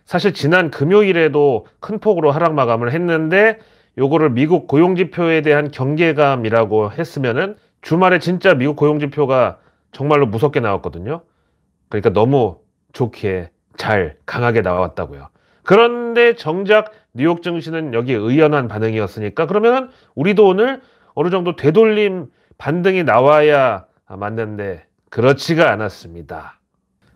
사실 지난 금요일에도 큰 폭으로 하락 마감을 했는데 요거를 미국 고용지표에 대한 경계감이라고 했으면은 주말에 진짜 미국 고용지표가 정말로 무섭게 나왔거든요. 그러니까 너무 좋게 잘 강하게 나왔다고요. 그런데 정작 뉴욕 증시는 여기에 의연한 반응이었으니까 그러면 우리도 오늘 어느 정도 되돌림 반등이 나와야 맞는데 그렇지가 않았습니다.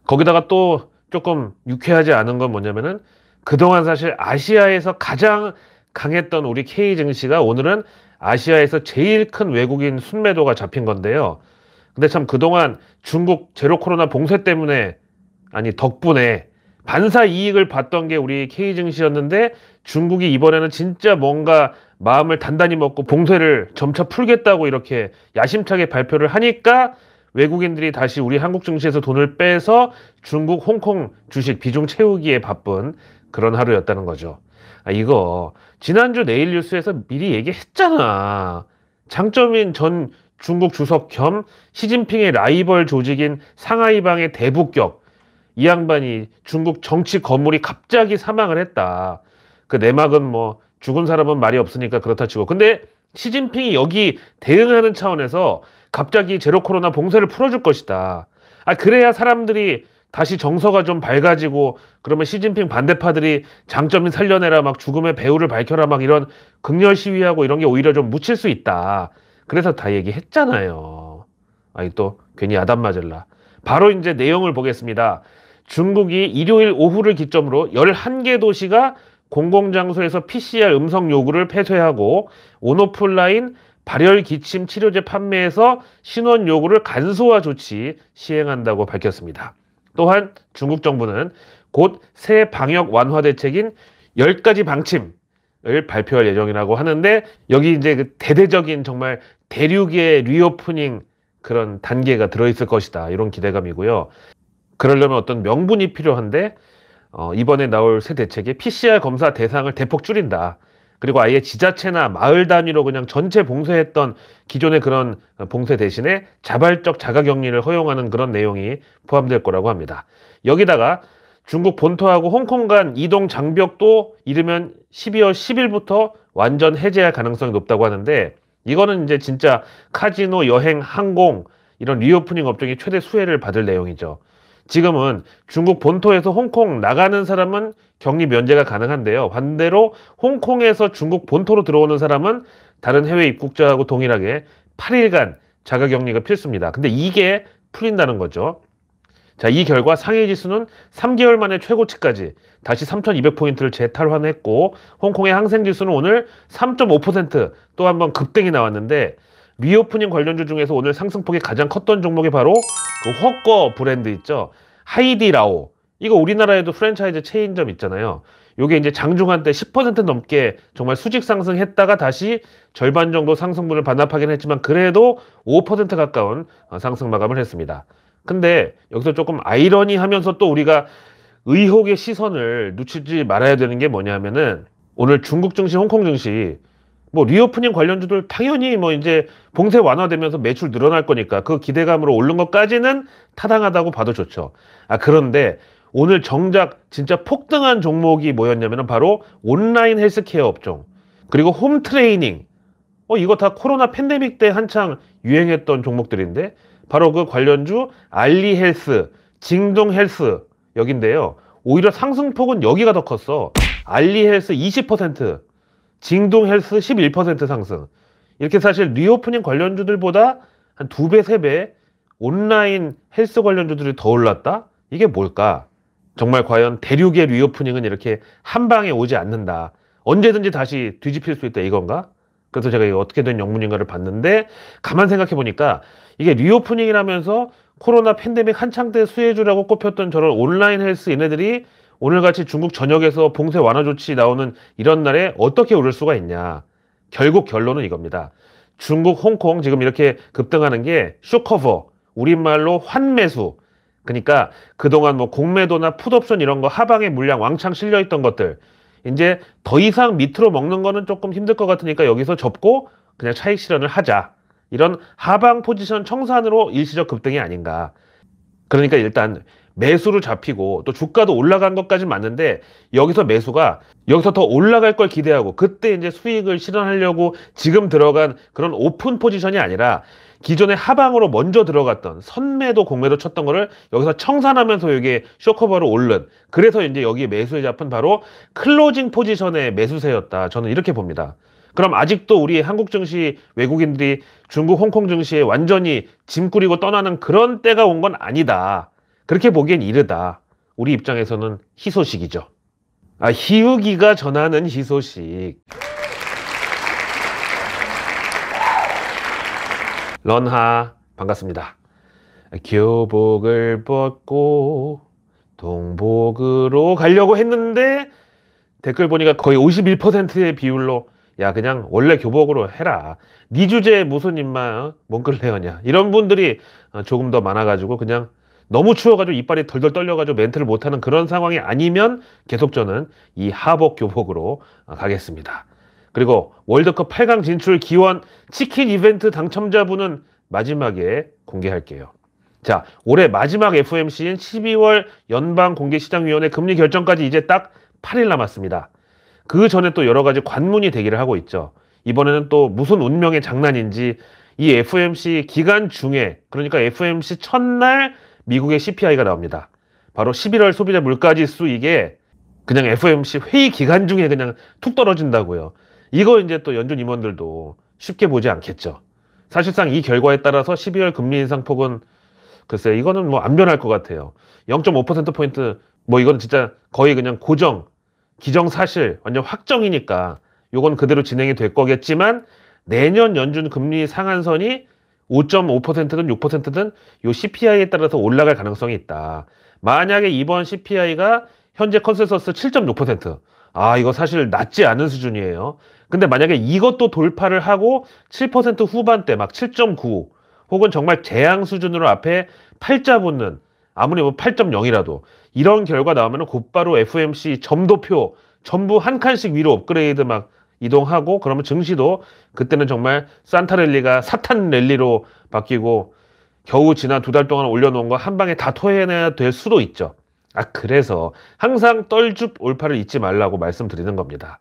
거기다가 또 조금 유쾌하지 않은 건 뭐냐면은 그동안 사실 아시아에서 가장 강했던 우리 K 증시가 오늘은 아시아에서 제일 큰 외국인 순매도가 잡힌 건데요. 근데 참 그동안 중국 제로 코로나 봉쇄 때문에 아니 덕분에 반사 이익을 봤던 게 우리 K 증시였는데 중국이 이번에는 진짜 뭔가 마음을 단단히 먹고 봉쇄를 점차 풀겠다고 이렇게 야심차게 발표를 하니까 외국인들이 다시 우리 한국 증시에서 돈을 빼서 중국, 홍콩 주식 비중 채우기에 바쁜 그런 하루였다는 거죠. 이거 지난주 내일 뉴스에서 미리 얘기했잖아. 장점인 전 중국 주석 겸 시진핑의 라이벌 조직인 상하이방의 대북격. 이 양반이 중국 정치 거물이 갑자기 사망을 했다. 그 내막은 뭐 죽은 사람은 말이 없으니까 그렇다 치고. 근데 시진핑이 여기 대응하는 차원에서 갑자기 제로 코로나 봉쇄를 풀어줄 것이다. 그래야 사람들이 다시 정서가 좀 밝아지고 그러면 시진핑 반대파들이 장점인 살려내라 막 죽음의 배후를 밝혀라 막 이런 극렬 시위하고 이런 게 오히려 좀 묻힐 수 있다. 그래서 다 얘기했잖아요. 또 괜히 야단 맞을라. 바로 이제 내용을 보겠습니다. 중국이 일요일 오후를 기점으로 11개 도시가 공공장소에서 PCR 음성 요구를 폐쇄하고 온오프라인 발열 기침 치료제 판매에서 신원 요구를 간소화 조치 시행한다고 밝혔습니다. 또한 중국 정부는 곧 새 방역 완화 대책인 10가지 방침을 발표할 예정이라고 하는데 여기 이제 그 대대적인 정말 대륙의 리오프닝 그런 단계가 들어있을 것이다. 이런 기대감이고요. 그러려면 어떤 명분이 필요한데 이번에 나올 새 대책에 PCR 검사 대상을 대폭 줄인다. 그리고 아예 지자체나 마을 단위로 그냥 전체 봉쇄했던 기존의 그런 봉쇄 대신에 자발적 자가격리를 허용하는 그런 내용이 포함될 거라고 합니다. 여기다가 중국 본토하고 홍콩 간 이동 장벽도 이르면 12월 10일부터 완전 해제할 가능성이 높다고 하는데 이거는 이제 진짜 카지노, 여행, 항공 이런 리오프닝 업종이 최대 수혜를 받을 내용이죠. 지금은 중국 본토에서 홍콩 나가는 사람은 격리 면제가 가능한데요. 반대로 홍콩에서 중국 본토로 들어오는 사람은 다른 해외 입국자하고 동일하게 8일간 자가격리가 필수입니다. 근데 이게 풀린다는 거죠. 자, 이 결과 상해 지수는 3개월 만에 최고치까지 다시 3,200포인트를 재탈환했고 홍콩의 항생 지수는 오늘 3.5% 또 한 번 급등이 나왔는데 리오프닝 관련주 중에서 오늘 상승폭이 가장 컸던 종목이 바로 그 훠궈 브랜드 있죠. 하이디라오. 이거 우리나라에도 프랜차이즈 체인점 있잖아요. 요게 이제 장중한 때 10% 넘게 정말 수직 상승했다가 다시 절반 정도 상승분을 반납하긴 했지만 그래도 5% 가까운 상승 마감을 했습니다. 근데 여기서 조금 아이러니하면서 또 우리가 의혹의 시선을 놓치지 말아야 되는 게 뭐냐면은 오늘 중국 증시, 홍콩 증시 뭐 리오프닝 관련주들 당연히 뭐 이제 봉쇄 완화되면서 매출 늘어날 거니까 그 기대감으로 오른 것까지는 타당하다고 봐도 좋죠. 그런데 오늘 정작 진짜 폭등한 종목이 뭐였냐면 바로 온라인 헬스케어 업종 그리고 홈 트레이닝 이거 다 코로나 팬데믹 때 한창 유행했던 종목들인데 바로 그 관련주 알리헬스, 징동헬스 여긴데요. 오히려 상승폭은 여기가 더 컸어. 알리헬스 20%, 징동헬스 11% 상승. 이렇게 사실 리오프닝 관련주들보다 한 2배, 3배 온라인 헬스 관련주들이 더 올랐다? 이게 뭘까? 정말 과연 대륙의 리오프닝은 이렇게 한 방에 오지 않는다. 언제든지 다시 뒤집힐 수 있다 이건가? 그래서 제가 이거 어떻게 된 영문인가를 봤는데 가만 생각해 보니까 이게 리오프닝이라면서 코로나 팬데믹 한창 때 수혜주라고 꼽혔던 저런 온라인 헬스 얘네들이 오늘같이 중국 전역에서 봉쇄 완화 조치 나오는 이런 날에 어떻게 오를 수가 있냐. 결국 결론은 이겁니다. 중국, 홍콩 지금 이렇게 급등하는 게 쇼커버, 우리말로 환매수. 그러니까 그동안 뭐 공매도나 풋옵션 이런 거 하방에 물량 왕창 실려있던 것들 이제 더 이상 밑으로 먹는 거는 조금 힘들 것 같으니까 여기서 접고 그냥 차익 실현을 하자. 이런 하방 포지션 청산으로 일시적 급등이 아닌가. 그러니까 일단 매수로 잡히고 또 주가도 올라간 것까지 맞는데 여기서 매수가 여기서 더 올라갈 걸 기대하고 그때 이제 수익을 실현하려고 지금 들어간 그런 오픈 포지션이 아니라 기존에 하방으로 먼저 들어갔던 선매도 공매도 쳤던 거를 여기서 청산하면서 이게 쇼커버로 오른, 그래서 이제 여기에 매수에 잡힌 바로 클로징 포지션의 매수세였다. 저는 이렇게 봅니다. 그럼 아직도 우리 한국 증시 외국인들이 중국 홍콩 증시에 완전히 짐 꾸리고 떠나는 그런 때가 온 건 아니다. 그렇게 보기엔 이르다. 우리 입장에서는 희소식이죠. 희우기가 전하는 희소식. 런하 반갑습니다. 교복을 벗고 동복으로 가려고 했는데 댓글 보니까 거의 51%의 비율로 야 그냥 원래 교복으로 해라. 네 주제에 무슨 임마 몽클레어냐. 이런 분들이 조금 더 많아가지고 그냥 너무 추워가지고 이빨이 덜덜 떨려가지고 멘트를 못하는 그런 상황이 아니면 계속 저는 이 하복 교복으로 가겠습니다. 그리고 월드컵 8강 진출 기원 치킨 이벤트 당첨자분은 마지막에 공개할게요. 자, 올해 마지막 FOMC인 12월 연방공개시장위원회 금리 결정까지 이제 딱 8일 남았습니다. 그 전에 또 여러 가지 관문이 대기를 하고 있죠. 이번에는 또 무슨 운명의 장난인지 이 FOMC 기간 중에, 그러니까 FOMC 첫날 미국의 CPI가 나옵니다. 바로 11월 소비자 물가지수, 이게 그냥 FOMC 회의 기간 중에 그냥 툭 떨어진다고요. 이거 이제 또 연준 임원들도 쉽게 보지 않겠죠. 사실상 이 결과에 따라서 12월 금리 인상폭은 글쎄 이거는 뭐 안 변할 것 같아요. 0.5%포인트 뭐 이거는 진짜 거의 그냥 고정, 기정사실, 완전 확정이니까 요건 그대로 진행이 될 거겠지만 내년 연준 금리 상한선이 5.5%든 6%든 요 CPI에 따라서 올라갈 가능성이 있다. 만약에 이번 CPI가 현재 컨센서스 7.6%, 이거 사실 낮지 않은 수준이에요. 근데 만약에 이것도 돌파를 하고 7% 후반대 막 7.9 혹은 정말 재앙 수준으로 앞에 팔자 붙는, 아무리 뭐 8.0이라도 이런 결과 나오면 곧바로 FOMC 점도표 전부 한 칸씩 위로 업그레이드 막 이동하고, 그러면 증시도 그때는 정말 산타 랠리가 사탄 랠리로 바뀌고 겨우 지난 2달 동안 올려놓은 거 한 방에 다 토해내야 될 수도 있죠. 그래서 항상 떨줍 올파를 잊지 말라고 말씀드리는 겁니다.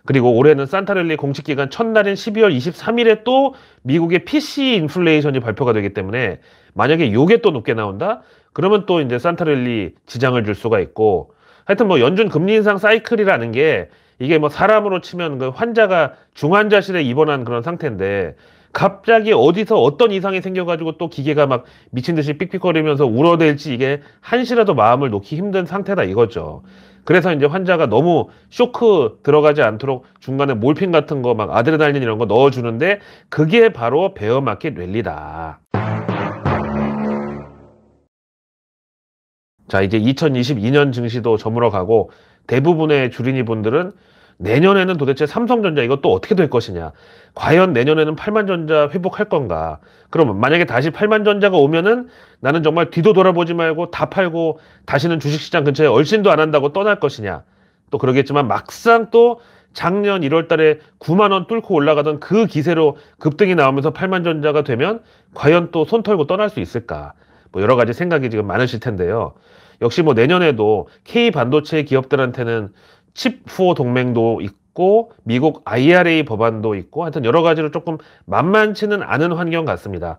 그리고 올해는 산타랠리 공식기간 첫날인 12월 23일에 또 미국의 PC 인플레이션이 발표가 되기 때문에 만약에 요게 또 높게 나온다? 그러면 또 이제 산타랠리 지장을 줄 수가 있고, 하여튼 뭐 연준 금리 인상 사이클이라는 게 이게 뭐 사람으로 치면 그 환자가 중환자실에 입원한 그런 상태인데 갑자기 어디서 어떤 이상이 생겨가지고 또 기계가 막 미친 듯이 삑삑거리면서 울어댈지 이게 한시라도 마음을 놓기 힘든 상태다 이거죠. 그래서 이제 환자가 너무 쇼크 들어가지 않도록 중간에 몰핀 같은 거 막 아드레날린 이런 거 넣어주는데 그게 바로 베어마켓 랠리다. 자, 이제 2022년 증시도 저물어 가고 대부분의 주린이 분들은 내년에는 도대체 삼성전자 이거 또 어떻게 될 것이냐, 과연 내년에는 8만전자 회복할 건가, 그러면 만약에 다시 8만전자가 오면은 나는 정말 뒤도 돌아보지 말고 다 팔고 다시는 주식시장 근처에 얼씬도 안 한다고 떠날 것이냐. 또 그러겠지만 막상 또 작년 1월 달에 9만원 뚫고 올라가던 그 기세로 급등이 나오면서 8만전자가 되면 과연 또 손 털고 떠날 수 있을까, 뭐 여러 가지 생각이 지금 많으실 텐데요. 역시 뭐 내년에도 K 반도체 기업들한테는 칩4 동맹도 있고 미국 IRA 법안도 있고 하여튼 여러 가지로 조금 만만치는 않은 환경 같습니다.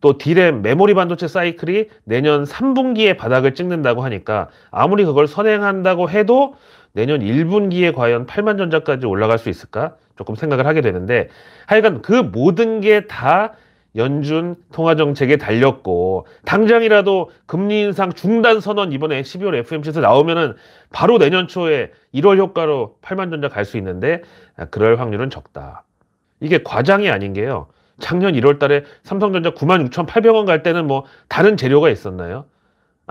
또 D램 메모리 반도체 사이클이 내년 3분기에 바닥을 찍는다고 하니까 아무리 그걸 선행한다고 해도 내년 1분기에 과연 8만전자까지 올라갈 수 있을까 조금 생각을 하게 되는데, 하여간 그 모든 게 다 연준 통화정책에 달렸고 당장이라도 금리 인상 중단 선언 이번에 12월 FOMC에서 나오면은 바로 내년 초에 1월 효과로 8만전자 갈 수 있는데 그럴 확률은 적다. 이게 과장이 아닌 게요. 작년 1월 달에 삼성전자 96,800원 갈 때는 뭐 다른 재료가 있었나요?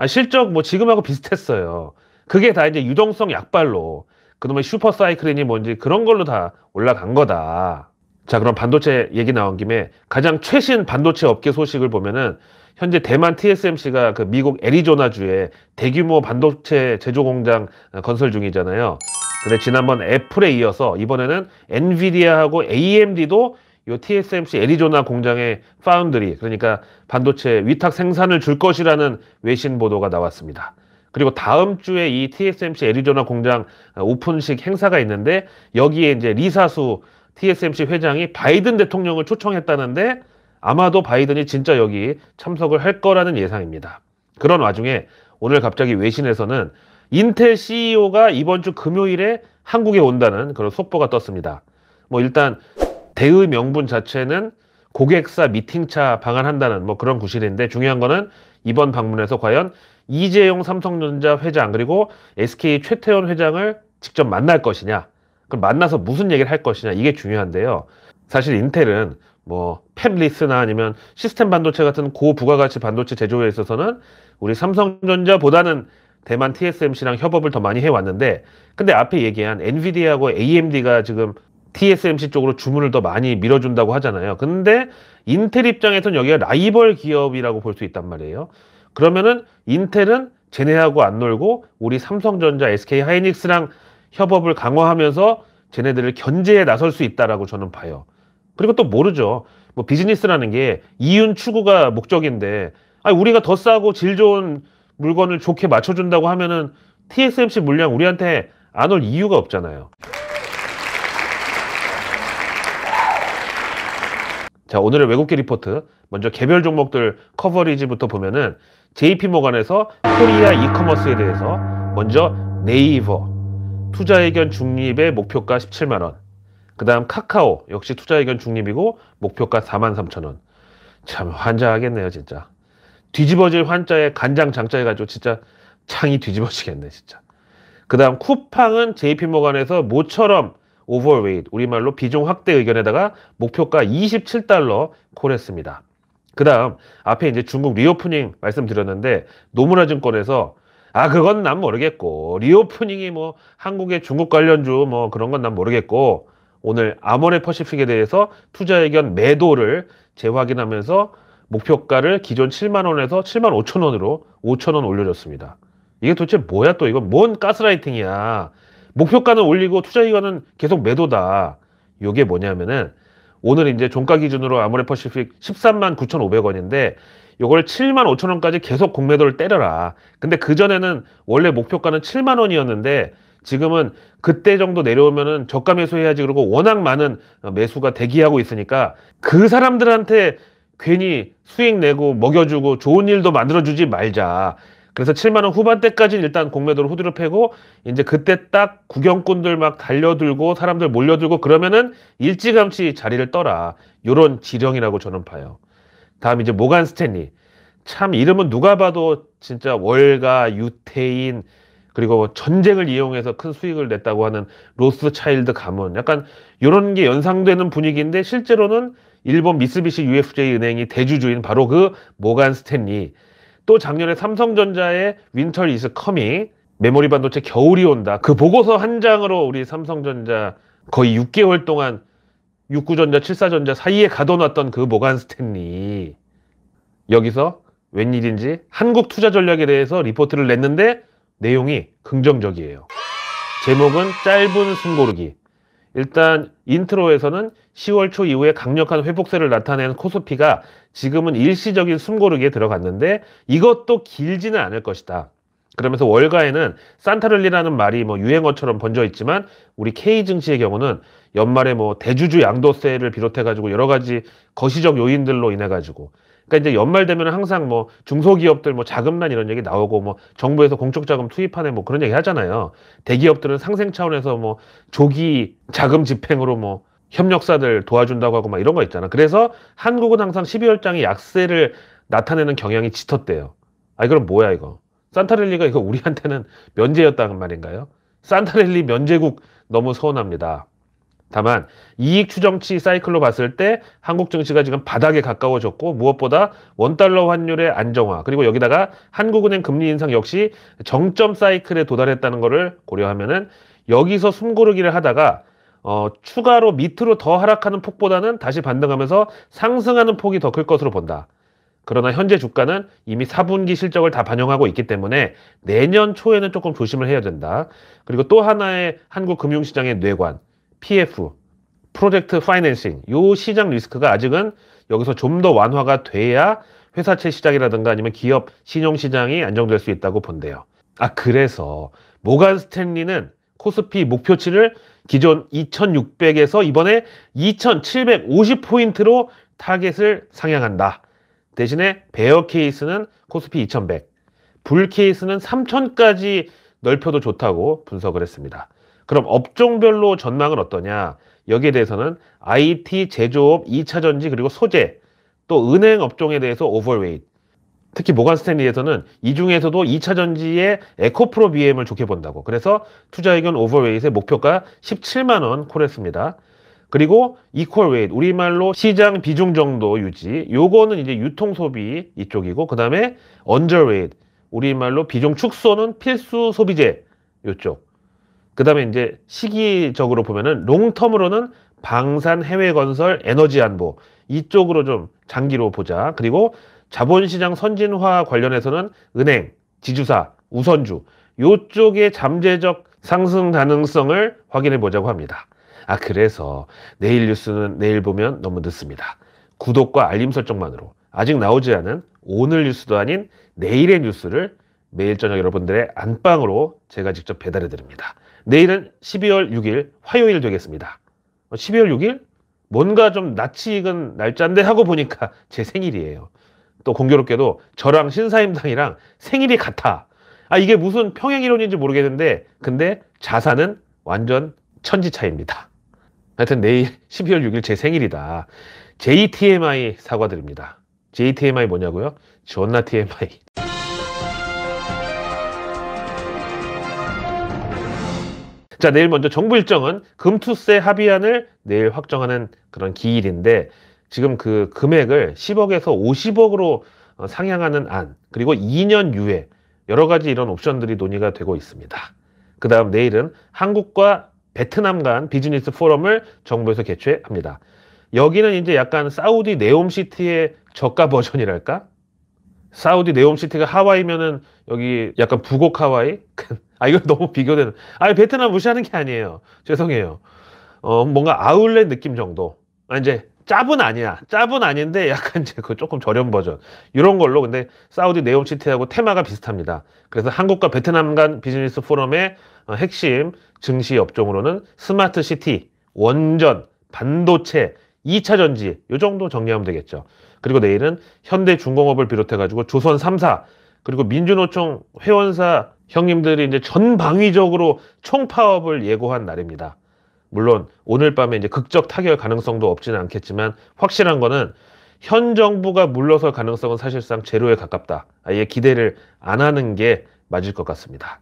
실적 뭐 지금하고 비슷했어요. 그게 다 이제 유동성 약발로 그놈의 슈퍼사이클이니 뭔지 그런 걸로 다 올라간 거다. 자, 그럼 반도체 얘기 나온 김에 가장 최신 반도체 업계 소식을 보면은 현재 대만 TSMC가 그 미국 애리조나주에 대규모 반도체 제조 공장 건설 중이잖아요. 근데 지난번 애플에 이어서 이번에는 엔비디아하고 AMD도 이 TSMC 애리조나 공장의 파운드리, 그러니까 반도체 위탁 생산을 줄 것이라는 외신 보도가 나왔습니다. 그리고 다음 주에 이 TSMC 애리조나 공장 오픈식 행사가 있는데 여기에 이제 리사수 TSMC 회장이 바이든 대통령을 초청했다는데 아마도 바이든이 진짜 여기 참석을 할 거라는 예상입니다. 그런 와중에 오늘 갑자기 외신에서는 인텔 CEO가 이번 주 금요일에 한국에 온다는 그런 속보가 떴습니다. 뭐 일단 대의 명분 자체는 고객사 미팅차 방한한다는 뭐 그런 구실인데 중요한 거는 이번 방문에서 과연 이재용 삼성전자 회장 그리고 SK 최태원 회장을 직접 만날 것이냐, 그럼 만나서 무슨 얘기를 할 것이냐, 이게 중요한데요. 사실 인텔은 뭐 팹리스나 아니면 시스템 반도체 같은 고부가가치 반도체 제조에 있어서는 우리 삼성전자보다는 대만 TSMC랑 협업을 더 많이 해왔는데, 근데 앞에 얘기한 엔비디아하고 AMD가 지금 TSMC 쪽으로 주문을 더 많이 밀어준다고 하잖아요. 근데 인텔 입장에서는 여기가 라이벌 기업이라고 볼 수 있단 말이에요. 그러면은 인텔은 쟤네하고 안 놀고 우리 삼성전자, SK 하이닉스랑 협업을 강화하면서 쟤네들을 견제에 나설 수 있다라고 저는 봐요. 그리고 또 모르죠. 뭐 비즈니스라는 게 이윤 추구가 목적인데, 아니 우리가 더 싸고 질 좋은 물건을 좋게 맞춰준다고 하면은 TSMC 물량 우리한테 안 올 이유가 없잖아요. 자, 오늘의 외국계 리포트. 먼저 개별 종목들 커버리지부터 보면은 JP모간에서 코리아 이커머스에 대해서 먼저 네이버 투자의견 중립의 목표가 17만원. 그 다음 카카오 역시 투자의견 중립이고 목표가 43,000원. 참 환장하겠네요 진짜. 뒤집어질 환자에 간장 장자 해가지고 진짜 창이 뒤집어지겠네 진짜. 그 다음 쿠팡은 JP모간에서 모처럼 오버웨이트, 우리말로 비중 확대 의견에다가 목표가 27달러 콜했습니다. 그 다음 앞에 이제 중국 리오프닝 말씀드렸는데 노무라증권에서 그건 난 모르겠고, 리오프닝이 뭐 한국의 중국 관련주 뭐 그런 건 난 모르겠고, 오늘 아모레 퍼시픽에 대해서 투자 의견 매도를 재확인하면서 목표가를 기존 7만원에서 75,000원으로 5,000원 올려줬습니다. 이게 도대체 뭐야 또, 이건 뭔 가스라이팅이야. 목표가는 올리고 투자 의견은 계속 매도다. 이게 뭐냐면은 오늘 이제 종가 기준으로 아모레 퍼시픽 13만 9,500원인데 요걸 7만 5천원까지 계속 공매도를 때려라. 근데 그전에는 원래 목표가는 7만 원이었는데 지금은 그때 정도 내려오면은 저가 매수해야지 그러고 워낙 많은 매수가 대기하고 있으니까 그 사람들한테 괜히 수익 내고 먹여주고 좋은 일도 만들어주지 말자. 그래서 7만 원 후반대까지는 일단 공매도를 후드려 패고 이제 그때 딱 구경꾼들 막 달려들고 사람들 몰려들고 그러면은 일찌감치 자리를 떠라. 요런 지령이라고 저는 봐요. 다음 이제 모간 스탠리. 참 이름은 누가 봐도 진짜 월가, 유태인, 그리고 전쟁을 이용해서 큰 수익을 냈다고 하는 로스차일드 가문. 약간 이런 게 연상되는 분위기인데 실제로는 일본 미쓰비시 UFJ 은행이 대주주인 바로 그 모간 스탠리. 또 작년에 삼성전자의 윈터 이즈 커밍, 메모리 반도체 겨울이 온다. 그 보고서 한 장으로 우리 삼성전자 거의 6개월 동안 69전자, 74전자 사이에 가둬놨던 그 모간 스탠리. 여기서 웬일인지 한국 투자 전략에 대해서 리포트를 냈는데 내용이 긍정적이에요. 제목은 짧은 숨고르기. 일단 인트로에서는 10월 초 이후에 강력한 회복세를 나타낸 코스피가 지금은 일시적인 숨고르기에 들어갔는데 이것도 길지는 않을 것이다. 그러면서 월가에는 산타랠리라는 말이 뭐 유행어처럼 번져 있지만 우리 K증시의 경우는 연말에 뭐 대주주 양도세를 비롯해가지고 여러 가지 거시적 요인들로 인해가지고, 그러니까 이제 연말 되면 항상 뭐 중소기업들 뭐 자금난 이런 얘기 나오고 뭐 정부에서 공적 자금 투입하네 뭐 그런 얘기 하잖아요. 대기업들은 상생 차원에서 뭐 조기 자금 집행으로 뭐 협력사들 도와준다고 하고 막 이런 거 있잖아. 그래서 한국은 항상 12월장에 약세를 나타내는 경향이 짙었대요. 그럼 뭐야 이거? 산타랠리가 이거 우리한테는 면제였다는 말인가요? 산타랠리 면제국 너무 서운합니다. 다만 이익 추정치 사이클로 봤을 때 한국 증시가 지금 바닥에 가까워졌고 무엇보다 원달러 환율의 안정화, 그리고 여기다가 한국은행 금리 인상 역시 정점 사이클에 도달했다는 것을 고려하면은 여기서 숨고르기를 하다가 추가로 밑으로 더 하락하는 폭보다는 다시 반등하면서 상승하는 폭이 더 클 것으로 본다. 그러나 현재 주가는 이미 4분기 실적을 다 반영하고 있기 때문에 내년 초에는 조금 조심을 해야 된다. 그리고 또 하나의 한국 금융시장의 뇌관, PF, 프로젝트 파이낸싱, 요 시장 리스크가 아직은 여기서 좀 더 완화가 돼야 회사채 시장이라든가 아니면 기업 신용시장이 안정될 수 있다고 본대요. 그래서 모간 스탠리는 코스피 목표치를 기존 2600에서 이번에 2750포인트로 타겟을 상향한다. 대신에 베어 케이스는 코스피 2100, 불 케이스는 3000까지 넓혀도 좋다고 분석을 했습니다. 그럼 업종별로 전망은 어떠냐? 여기에 대해서는 IT, 제조업, 2차전지 그리고 소재, 또 은행 업종에 대해서 오버웨이트. 특히 모간 스탠리에서는 이 중에서도 2차전지의 에코프로 BM을 좋게 본다고. 그래서 투자의견 오버웨이트의 목표가 17만원 콜했습니다. 그리고 이퀄 웨이트, 우리말로 시장 비중 정도 유지. 요거는 이제 유통소비 이쪽이고, 그 다음에 언저 웨이트, 우리말로 비중 축소는 필수 소비재 요쪽. 그 다음에 이제 시기적으로 보면은 롱텀으로는 방산, 해외건설, 에너지 안보 이쪽으로 좀 장기로 보자. 그리고 자본시장 선진화 관련해서는 은행, 지주사, 우선주 요쪽의 잠재적 상승 가능성을 확인해 보자고 합니다. 그래서 내일 뉴스는 내일 보면 너무 늦습니다. 구독과 알림 설정만으로 아직 나오지 않은 오늘 뉴스도 아닌 내일의 뉴스를 매일 저녁 여러분들의 안방으로 제가 직접 배달해 드립니다. 내일은 12월 6일 화요일 되겠습니다. 12월 6일? 뭔가 좀 낯이 익은 날짜인데 하고 보니까 제 생일이에요. 또 공교롭게도 저랑 신사임당이랑 생일이 같아. 이게 무슨 평행이론인지 모르겠는데 근데 자산은 완전 천지차이입니다. 하여튼 내일 12월 6일 제 생일이다. JTMI 사과드립니다. JTMI 뭐냐고요? 존나 TMI. 자, 내일 먼저 정부 일정은 금투세 합의안을 내일 확정하는 그런 기일인데 지금 그 금액을 10억에서 50억으로 상향하는 안, 그리고 2년 유예, 여러 가지 이런 옵션들이 논의가 되고 있습니다. 그 다음 내일은 한국과 베트남 간 비즈니스 포럼을 정부에서 개최합니다. 여기는 이제 약간 사우디 네옴시티의 저가 버전이랄까? 사우디 네옴시티가 하와이면은 여기 약간 북옥 하와이? 이거 너무 비교되는. 베트남 무시하는 게 아니에요. 죄송해요. 뭔가 아울렛 느낌 정도. 이제 짭은 아니야. 짭은 아닌데 약간 이제 그 조금 저렴 버전. 이런 걸로. 근데 사우디 네옴시티하고 테마가 비슷합니다. 그래서 한국과 베트남 간 비즈니스 포럼의 핵심 증시 업종으로는 스마트 시티, 원전, 반도체, 2차전지 요 정도 정리하면 되겠죠. 그리고 내일은 현대중공업을 비롯해가지고 조선 3사 그리고 민주노총 회원사 형님들이 이제 전방위적으로 총파업을 예고한 날입니다. 물론 오늘 밤에 이제 극적 타결 가능성도 없지는 않겠지만 확실한 거는 현 정부가 물러설 가능성은 사실상 제로에 가깝다. 아예 기대를 안 하는 게 맞을 것 같습니다.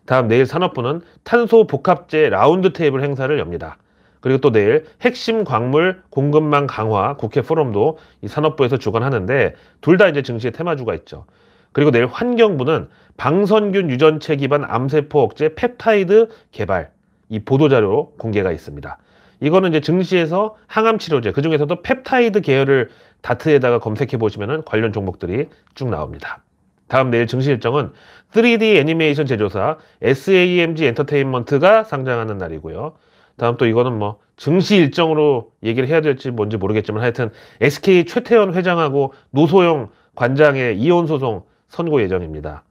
다음 내일 산업부는 탄소 복합제 라운드 테이블 행사를 엽니다. 그리고 또 내일 핵심 광물 공급망 강화 국회 포럼도 이 산업부에서 주관하는데 둘 다 이제 증시의 테마주가 있죠. 그리고 내일 환경부는 방선균 유전체 기반 암세포 억제 펩타이드 개발 이 보도자료 공개가 있습니다. 이거는 이제 증시에서 항암 치료제 그 중에서도 펩타이드 계열을 다트에다가 검색해 보시면 관련 종목들이 쭉 나옵니다. 다음 내일 증시 일정은 3D 애니메이션 제조사 SAMG 엔터테인먼트가 상장하는 날이고요. 다음 또 이거는 뭐 증시 일정으로 얘기를 해야 될지 뭔지 모르겠지만 하여튼 SK 최태원 회장하고 노소영 관장의 이혼 소송 선고 예정입니다.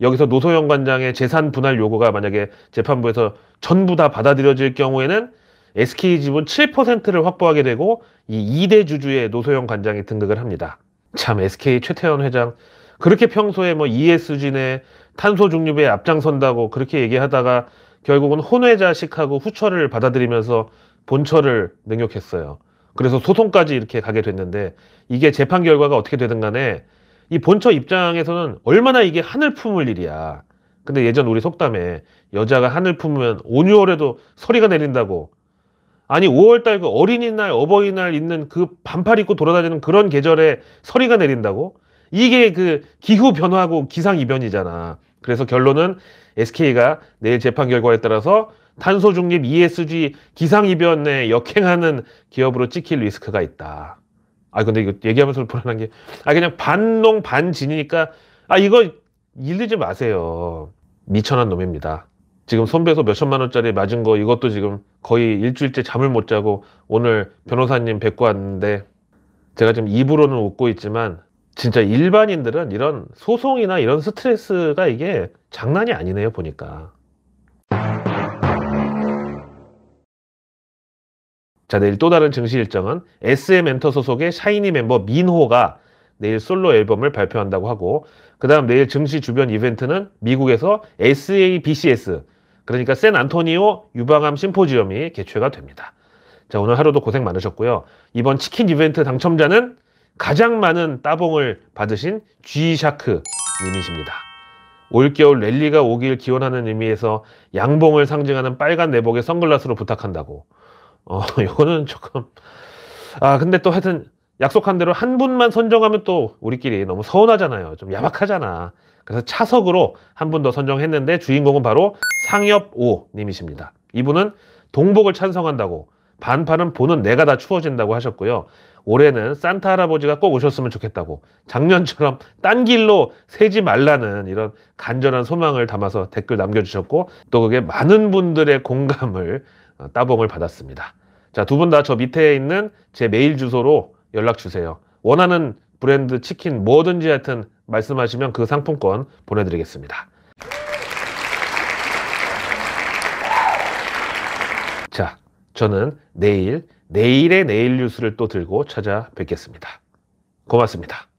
여기서 노소영 관장의 재산 분할 요구가 만약에 재판부에서 전부 다 받아들여질 경우에는 SK 지분 7%를 확보하게 되고 이 2대 주주의 노소영 관장이 등극을 합니다. 참 SK 최태원 회장 그렇게 평소에 뭐 ESG네 탄소 중립에 앞장선다고 그렇게 얘기하다가 결국은 혼외자식하고 후처를 받아들이면서 본처를 능욕했어요. 그래서 소송까지 이렇게 가게 됐는데 이게 재판 결과가 어떻게 되든 간에 이 본처 입장에서는 얼마나 이게 하늘 품을 일이야. 근데 예전 우리 속담에 여자가 하늘 품으면 5, 6월에도 서리가 내린다고. 아니 5월달 그 어린이날 어버이날 있는 그 반팔 입고 돌아다니는 그런 계절에 서리가 내린다고? 이게 그 기후 변화하고 기상이변이잖아. 그래서 결론은 SK가 내일 재판 결과에 따라서 탄소 중립 ESG 기상이변에 역행하는 기업으로 찍힐 리스크가 있다. 근데 이거 얘기하면서 불안한 게 그냥 반농 반진이니까 이거 일리지 마세요. 미천한 놈입니다. 지금 손배소 몇천만 원짜리 맞은 거 이것도 지금 거의 일주일째 잠을 못 자고 오늘 변호사님 뵙고 왔는데 제가 지금 입으로는 웃고 있지만 진짜 일반인들은 이런 소송이나 이런 스트레스가 이게 장난이 아니네요, 보니까. 자, 내일 또 다른 증시 일정은 SM엔터 소속의 샤이니 멤버 민호가 내일 솔로 앨범을 발표한다고 하고, 그 다음 내일 증시 주변 이벤트는 미국에서 SABCS, 그러니까 샌안토니오 유방암 심포지엄이 개최가 됩니다. 자, 오늘 하루도 고생 많으셨고요. 이번 치킨 이벤트 당첨자는 가장 많은 따봉을 받으신 G샤크 님이십니다. 올겨울 랠리가 오길 기원하는 의미에서 양봉을 상징하는 빨간 내복에 선글라스로 부탁한다고. 이거는 조금, 근데 또 하여튼 약속한 대로 한 분만 선정하면 또 우리끼리 너무 서운하잖아요. 좀 야박하잖아. 그래서 차석으로 한 분 더 선정했는데 주인공은 바로 상엽오 님이십니다. 이분은 동복을 찬성한다고, 반팔은 보는 내가 다 추워진다고 하셨고요. 올해는 산타 할아버지가 꼭 오셨으면 좋겠다고, 작년처럼 딴 길로 새지 말라는 이런 간절한 소망을 담아서 댓글 남겨주셨고, 또 그게 많은 분들의 공감을 따봉을 받았습니다. 자, 두 분 다 저 밑에 있는 제 메일 주소로 연락 주세요. 원하는 브랜드 치킨 뭐든지 하여튼 말씀하시면 그 상품권 보내드리겠습니다. 자, 저는 내일의 내일 뉴스를 또 들고 찾아뵙겠습니다. 고맙습니다.